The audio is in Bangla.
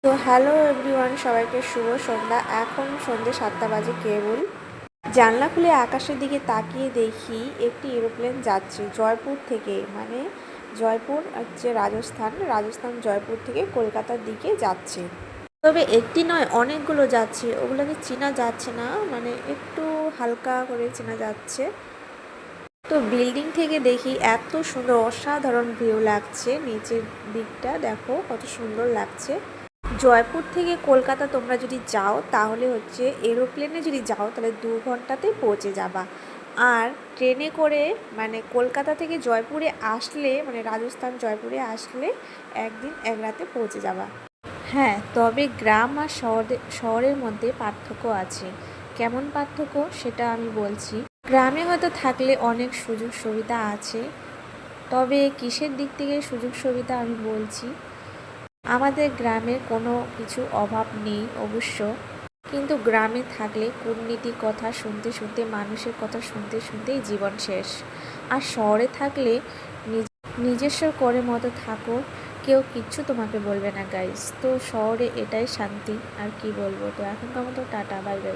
তো হ্যালো এভরিওয়ান, সবাইকে শুভ সন্ধ্যা। এখন সন্ধ্যে 7টা বাজে কেবল। জানলা খুলে আকাশের দিকে তাকিয়ে দেখি একটি এরোপ্লেন যাচ্ছে জয়পুর থেকে, মানে জয়পুর হচ্ছে রাজস্থান জয়পুর থেকে কলকাতার দিকে যাচ্ছে। তবে একটি নয়, অনেকগুলো যাচ্ছে। ওগুলোকে চেনা যাচ্ছে না, মানে একটু হালকা করে চেনা যাচ্ছে। তো বিল্ডিং থেকে দেখি এত সুন্দর, অসাধারণ ভিউ লাগছে। নিচের দিকটা দেখো কত সুন্দর লাগছে। জয়পুর থেকে কলকাতা তোমরা যদি যাও তাহলে হচ্ছে এরোপ্লেনে যদি যাও তাহলে 2 ঘন্টাতে পৌঁছে যাবা। আর ট্রেনে করে মানে কলকাতা থেকে জয়পুরে আসলে, মানে রাজস্থান জয়পুরে আসলে একদিন এক রাতে পৌঁছে যাবা। হ্যাঁ, তবে গ্রাম আর শহরের মধ্যে পার্থক্য আছে। কেমন পার্থক্য সেটা আমি বলছি। গ্রামে হয়তো থাকলে অনেক সুযোগ সুবিধা আছে, তবে কিসের দিক থেকে সুযোগ সুবিধা আমি বলছি। আমাদের গ্রামে কোনো কিছু অভাব নেই অবশ্য, কিন্তু গ্রামে থাকলে কূটনীতির কথা শুনতে শুনতে, মানুষের কথা শুনতে শুনতেই জীবন শেষ। আর শহরে থাকলে নিজস্ব করে মতো থাকো, কেউ কিচ্ছু তোমাকে বলবে না গাইস। তো শহরে এটাই শান্তি, আর কি বলবো। তো এখনকার মতো টাটা, বাই বাই।